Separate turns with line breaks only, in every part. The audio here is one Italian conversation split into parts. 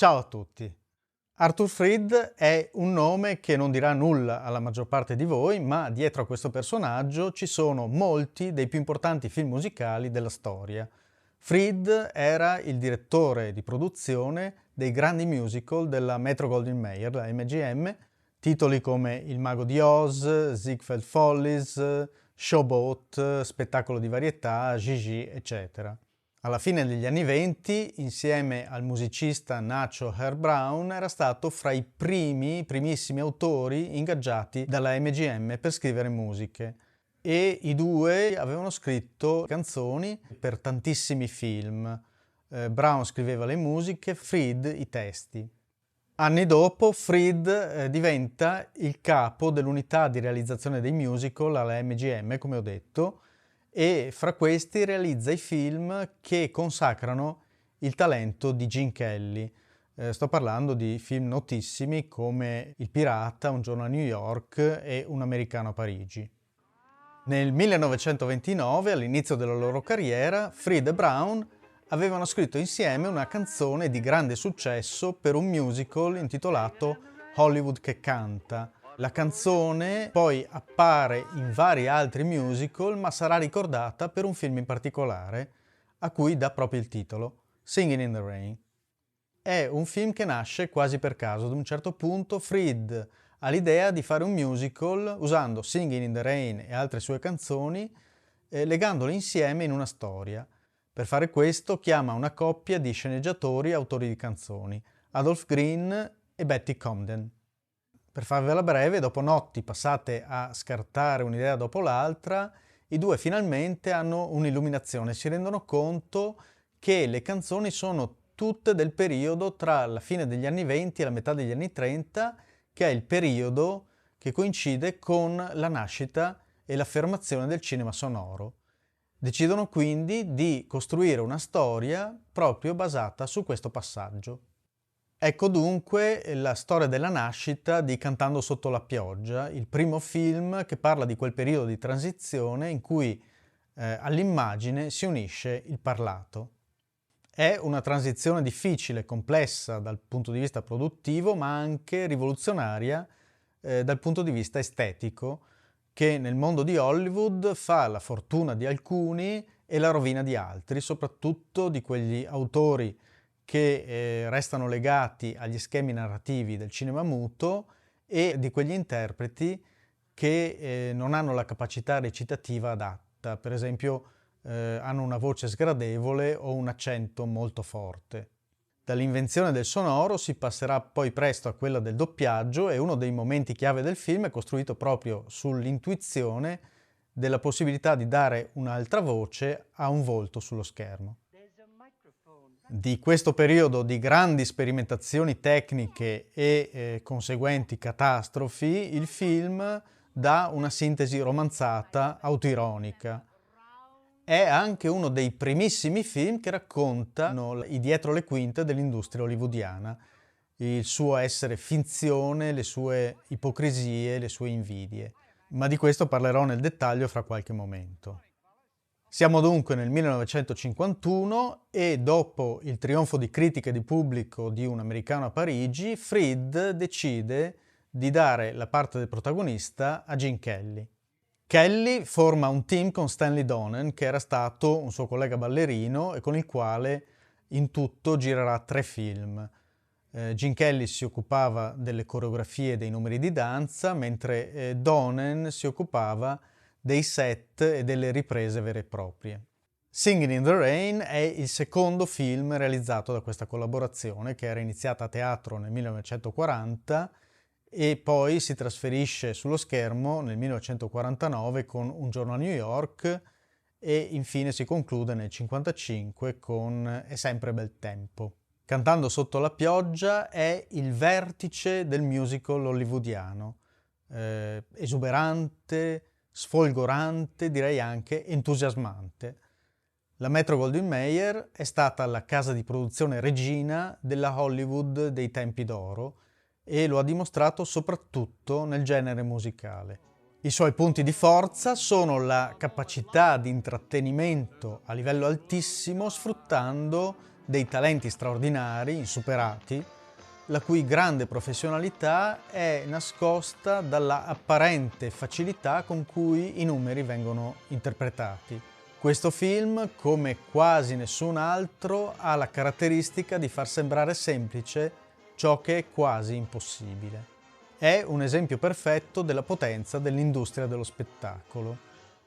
Ciao a tutti! Arthur Freed è un nome che non dirà nulla alla maggior parte di voi, ma dietro a questo personaggio ci sono molti dei più importanti film musicali della storia. Freed era il direttore di produzione dei grandi musical della Metro-Goldwyn-Mayer, la MGM, titoli come Il Mago di Oz, Ziegfeld Follies, Showboat, Spettacolo di varietà, Gigi, eccetera. Alla fine degli anni '20, insieme al musicista Nacho Herb Brown, era stato fra i primissimi autori ingaggiati dalla MGM per scrivere musiche. E i due avevano scritto canzoni per tantissimi film. Brown scriveva le musiche, Freed i testi. Anni dopo, Freed diventa il capo dell'unità di realizzazione dei musical alla MGM, come ho detto, e fra questi realizza i film che consacrano il talento di Gene Kelly. Sto parlando di film notissimi come Il Pirata, Un giorno a New York e Un americano a Parigi. Nel 1929, all'inizio della loro carriera, Freed e Brown avevano scritto insieme una canzone di grande successo per un musical intitolato Hollywood che canta. La canzone poi appare in vari altri musical, ma sarà ricordata per un film in particolare, a cui dà proprio il titolo, Singing in the Rain. È un film che nasce quasi per caso. Ad un certo punto Freed ha l'idea di fare un musical usando Singing in the Rain e altre sue canzoni, legandole insieme in una storia. Per fare questo chiama una coppia di sceneggiatori e autori di canzoni, Adolph Green e Betty Comden. Per farvela breve, dopo notti passate a scartare un'idea dopo l'altra, i due finalmente hanno un'illuminazione, si rendono conto che le canzoni sono tutte del periodo tra la fine degli anni 20 e la metà degli anni 30, che è il periodo che coincide con la nascita e l'affermazione del cinema sonoro. Decidono quindi di costruire una storia proprio basata su questo passaggio. Ecco dunque la storia della nascita di Cantando sotto la pioggia, il primo film che parla di quel periodo di transizione in cui all'immagine si unisce il parlato. È una transizione difficile, complessa dal punto di vista produttivo, ma anche rivoluzionaria dal punto di vista estetico, che nel mondo di Hollywood fa la fortuna di alcuni e la rovina di altri, soprattutto di quegli autori che restano legati agli schemi narrativi del cinema muto e di quegli interpreti che non hanno la capacità recitativa adatta, per esempio hanno una voce sgradevole o un accento molto forte. Dall'invenzione del sonoro si passerà poi presto a quella del doppiaggio e uno dei momenti chiave del film è costruito proprio sull'intuizione della possibilità di dare un'altra voce a un volto sullo schermo. Di questo periodo di grandi sperimentazioni tecniche e conseguenti catastrofi, il film dà una sintesi romanzata, autoironica. È anche uno dei primissimi film che raccontano i dietro le quinte dell'industria hollywoodiana, il suo essere finzione, le sue ipocrisie, le sue invidie. Ma di questo parlerò nel dettaglio fra qualche momento. Siamo dunque nel 1951 e dopo il trionfo di critica e di pubblico di Un americano a Parigi, Freed decide di dare la parte del protagonista a Gene Kelly. Kelly forma un team con Stanley Donen, che era stato un suo collega ballerino e con il quale in tutto girerà 3 film. Gene Kelly si occupava delle coreografie e dei numeri di danza, mentre Donen si occupava dei set e delle riprese vere e proprie. Singing in the Rain è il secondo film realizzato da questa collaborazione, che era iniziata a teatro nel 1940 e poi si trasferisce sullo schermo nel 1949 con Un giorno a New York e infine si conclude nel 1955 con È sempre bel tempo. Cantando sotto la pioggia è il vertice del musical hollywoodiano, esuberante, sfolgorante, direi anche entusiasmante. La Metro-Goldwyn-Mayer è stata la casa di produzione regina della Hollywood dei tempi d'oro e lo ha dimostrato soprattutto nel genere musicale. I suoi punti di forza sono la capacità di intrattenimento a livello altissimo, sfruttando dei talenti straordinari, insuperati, la cui grande professionalità è nascosta dalla apparente facilità con cui i numeri vengono interpretati. Questo film, come quasi nessun altro, ha la caratteristica di far sembrare semplice ciò che è quasi impossibile. È un esempio perfetto della potenza dell'industria dello spettacolo.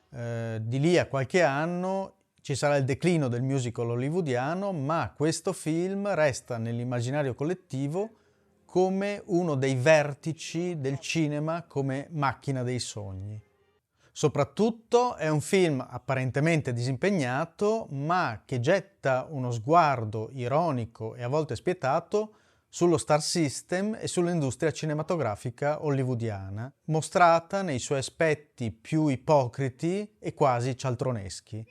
Di lì a qualche anno ci sarà il declino del musical hollywoodiano, ma questo film resta nell'immaginario collettivo come uno dei vertici del cinema come macchina dei sogni. Soprattutto è un film apparentemente disimpegnato, ma che getta uno sguardo ironico e a volte spietato sullo star system e sull'industria cinematografica hollywoodiana, mostrata nei suoi aspetti più ipocriti e quasi cialtroneschi.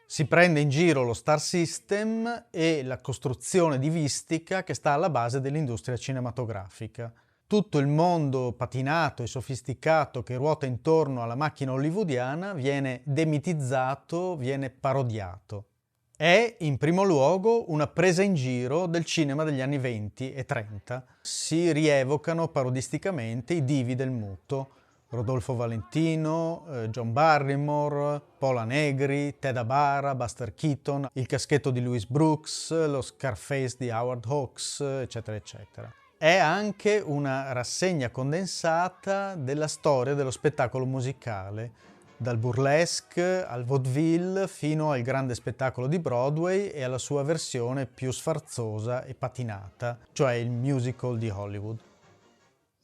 Si prende in giro lo star system e la costruzione divistica che sta alla base dell'industria cinematografica. Tutto il mondo patinato e sofisticato che ruota intorno alla macchina hollywoodiana viene demitizzato, viene parodiato. È in primo luogo una presa in giro del cinema degli anni 20 e 30. Si rievocano parodisticamente i divi del muto, Rodolfo Valentino, John Barrymore, Pola Negri, Ted Abara, Buster Keaton, il caschetto di Louis Brooks, lo Scarface di Howard Hawks, eccetera, eccetera. È anche una rassegna condensata della storia dello spettacolo musicale, dal burlesque al vaudeville fino al grande spettacolo di Broadway e alla sua versione più sfarzosa e patinata, cioè il musical di Hollywood.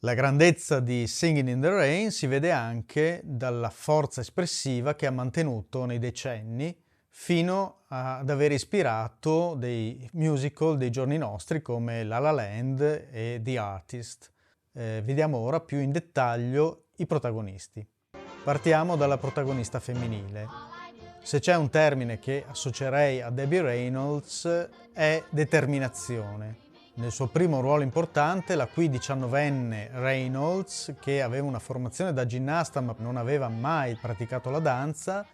La grandezza di Singing in the Rain si vede anche dalla forza espressiva che ha mantenuto nei decenni, fino ad aver ispirato dei musical dei giorni nostri come La La Land e The Artist. Vediamo ora più in dettaglio i protagonisti. Partiamo dalla protagonista femminile. Se c'è un termine che associerei a Debbie Reynolds è determinazione. Nel suo primo ruolo importante, la qui 19enne Reynolds, che aveva una formazione da ginnasta ma non aveva mai praticato la danza,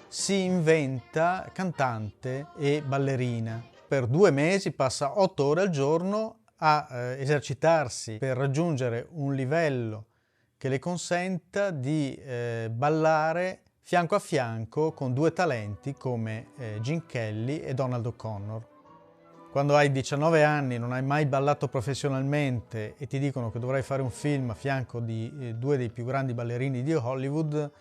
si inventa cantante e ballerina. Per 2 mesi passa 8 ore al giorno a esercitarsi per raggiungere un livello che le consenta di ballare fianco a fianco con 2 talenti come Gene Kelly e Donald O'Connor. Quando hai 19 anni, non hai mai ballato professionalmente e ti dicono che dovrai fare un film a fianco di 2 dei più grandi ballerini di Hollywood,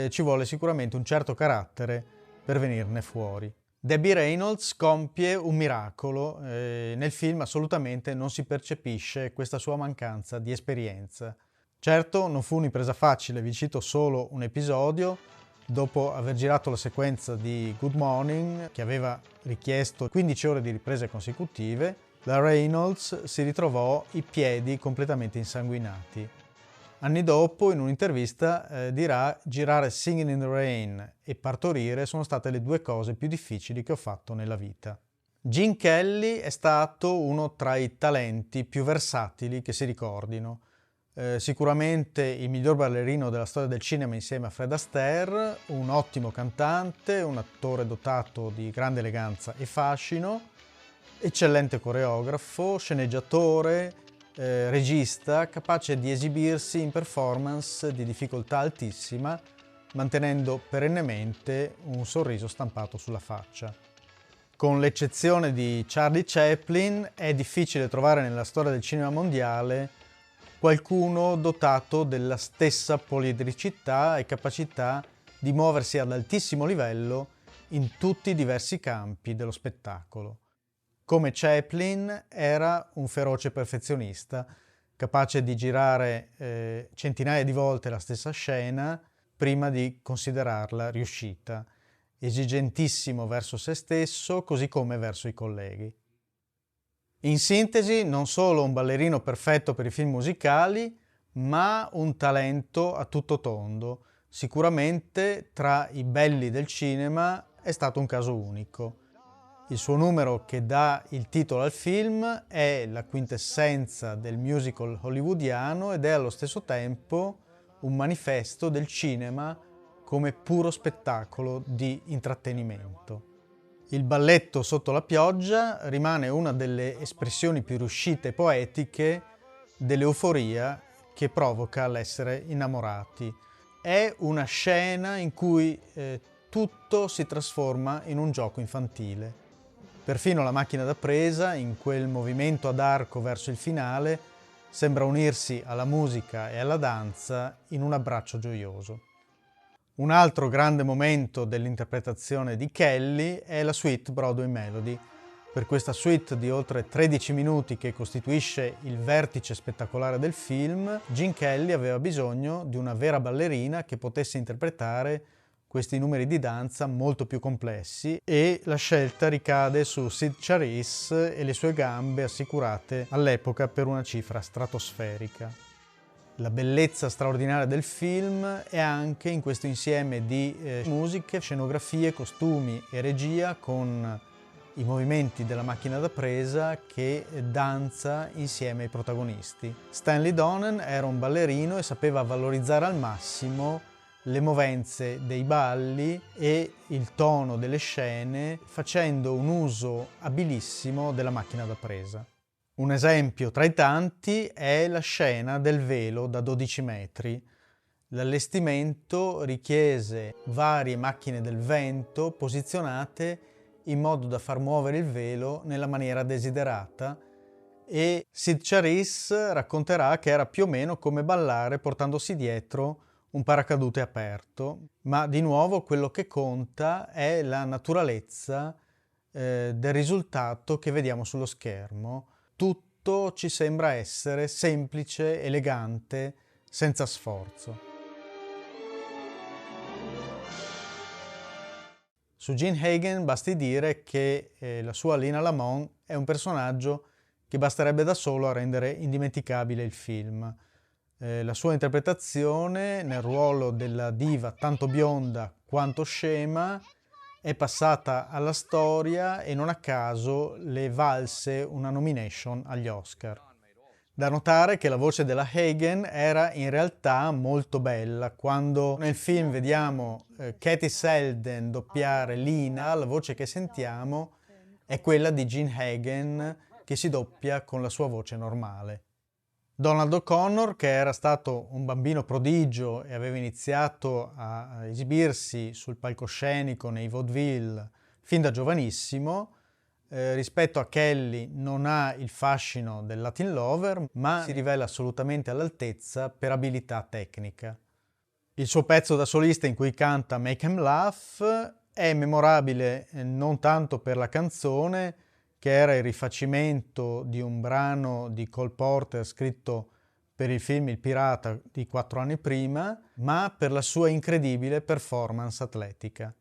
ci vuole sicuramente un certo carattere per venirne fuori. Debbie Reynolds compie un miracolo, nel film assolutamente non si percepisce questa sua mancanza di esperienza. Certo, non fu un'impresa facile, vi cito solo un episodio. Dopo aver girato la sequenza di Good Morning, che aveva richiesto 15 ore di riprese consecutive, la Reynolds si ritrovò i piedi completamente insanguinati. Anni dopo, in un'intervista, dirà: girare Singing in the Rain e partorire sono state le 2 cose più difficili che ho fatto nella vita. Gene Kelly è stato uno tra i talenti più versatili che si ricordino. Sicuramente il miglior ballerino della storia del cinema insieme a Fred Astaire, un ottimo cantante, un attore dotato di grande eleganza e fascino, eccellente coreografo, sceneggiatore, regista, capace di esibirsi in performance di difficoltà altissima, mantenendo perennemente un sorriso stampato sulla faccia. Con l'eccezione di Charlie Chaplin, è difficile trovare nella storia del cinema mondiale qualcuno dotato della stessa poliedricità e capacità di muoversi ad altissimo livello in tutti i diversi campi dello spettacolo. Come Chaplin era un feroce perfezionista, capace di girare centinaia di volte la stessa scena prima di considerarla riuscita, esigentissimo verso se stesso così come verso i colleghi. In sintesi, non solo un ballerino perfetto per i film musicali, ma un talento a tutto tondo. Sicuramente tra i belli del cinema è stato un caso unico. Il suo numero, che dà il titolo al film, è la quintessenza del musical hollywoodiano ed è allo stesso tempo un manifesto del cinema come puro spettacolo di intrattenimento. Il balletto sotto la pioggia rimane una delle espressioni più riuscite e poetiche dell'euforia che provoca l'essere innamorati. È una scena in cui tutto si trasforma in un gioco infantile. Perfino la macchina da presa, in quel movimento ad arco verso il finale, sembra unirsi alla musica e alla danza in un abbraccio gioioso. Un altro grande momento dell'interpretazione di Kelly è la suite Broadway Melody. Per questa suite di oltre 13 minuti che costituisce il vertice spettacolare del film, Gene Kelly aveva bisogno di una vera ballerina che potesse interpretare questi numeri di danza molto più complessi, e la scelta ricade su Cyd Charisse e le sue gambe assicurate all'epoca per una cifra stratosferica. La bellezza straordinaria del film è anche in questo insieme di musiche, scenografie, costumi e regia, con i movimenti della macchina da presa che danza insieme ai protagonisti. Stanley Donen era un ballerino e sapeva valorizzare al massimo le movenze dei balli e il tono delle scene, facendo un uso abilissimo della macchina da presa. Un esempio tra i tanti è la scena del velo da 12 metri. L'allestimento richiese varie macchine del vento posizionate in modo da far muovere il velo nella maniera desiderata, e Cyd Charisse racconterà che era più o meno come ballare portandosi dietro un paracadute aperto, ma di nuovo quello che conta è la naturalezza del risultato che vediamo sullo schermo. Tutto ci sembra essere semplice, elegante, senza sforzo. Su Gene Hagen basti dire che la sua Lina Lamont è un personaggio che basterebbe da solo a rendere indimenticabile il film. La sua interpretazione nel ruolo della diva tanto bionda quanto scema è passata alla storia e non a caso le valse una nomination agli Oscar. Da notare che la voce della Hagen era in realtà molto bella. Quando nel film vediamo Katie Selden doppiare Lina, la voce che sentiamo è quella di Gene Hagen che si doppia con la sua voce normale. Donald O'Connor, che era stato un bambino prodigio e aveva iniziato a esibirsi sul palcoscenico nei vaudeville fin da giovanissimo, rispetto a Kelly non ha il fascino del Latin Lover, ma si rivela assolutamente all'altezza per abilità tecnica. Il suo pezzo da solista in cui canta Make 'Em Laugh è memorabile non tanto per la canzone, che era il rifacimento di un brano di Cole Porter scritto per il film Il Pirata di 4 anni prima, ma per la sua incredibile performance atletica.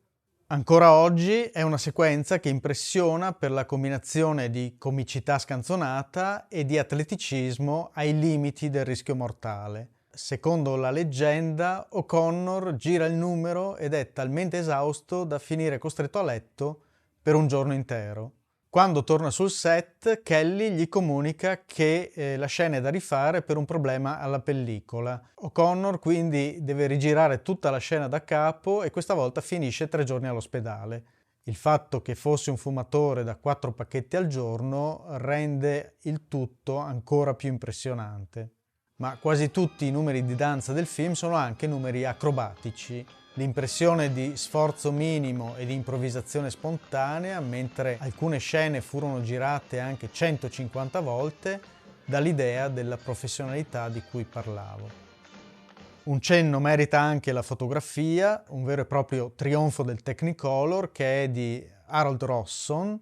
Ancora oggi è una sequenza che impressiona per la combinazione di comicità scanzonata e di atleticismo ai limiti del rischio mortale. Secondo la leggenda, O'Connor gira il numero ed è talmente esausto da finire costretto a letto per un giorno intero. Quando torna sul set, Kelly gli comunica che la scena è da rifare per un problema alla pellicola. O'Connor quindi deve rigirare tutta la scena da capo e questa volta finisce 3 giorni all'ospedale. Il fatto che fosse un fumatore da 4 pacchetti al giorno rende il tutto ancora più impressionante. Ma quasi tutti i numeri di danza del film sono anche numeri acrobatici. L'impressione di sforzo minimo e di improvvisazione spontanea, mentre alcune scene furono girate anche 150 volte, dà l'idea della professionalità di cui parlavo. Un cenno merita anche la fotografia, un vero e proprio trionfo del Technicolor che è di Harold Rosson,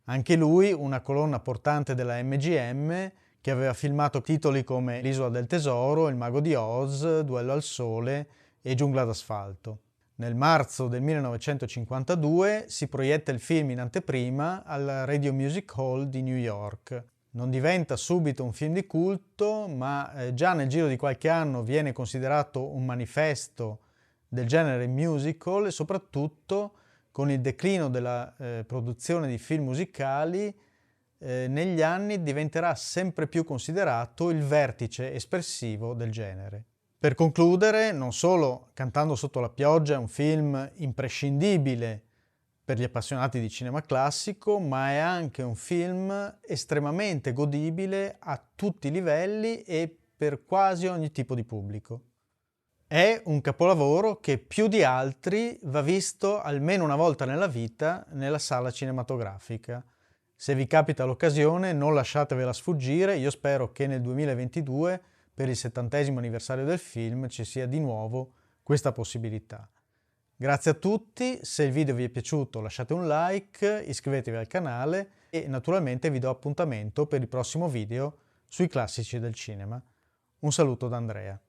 anche lui una colonna portante della MGM che aveva filmato titoli come L'isola del tesoro, Il mago di Oz, Duello al sole e Giungla d'asfalto. Nel marzo del 1952 si proietta il film in anteprima al Radio Music Hall di New York. Non diventa subito un film di culto, ma già nel giro di qualche anno viene considerato un manifesto del genere musical, e soprattutto con il declino della produzione di film musicali negli anni diventerà sempre più considerato il vertice espressivo del genere. Per concludere, non solo Cantando sotto la pioggia è un film imprescindibile per gli appassionati di cinema classico, ma è anche un film estremamente godibile a tutti i livelli e per quasi ogni tipo di pubblico. È un capolavoro che più di altri va visto almeno una volta nella vita nella sala cinematografica. Se vi capita l'occasione, non lasciatevela sfuggire. Io spero che nel 2022, per il 70° anniversario del film, ci sia di nuovo questa possibilità. Grazie a tutti, se il video vi è piaciuto lasciate un like, iscrivetevi al canale e naturalmente vi do appuntamento per il prossimo video sui classici del cinema. Un saluto da Andrea.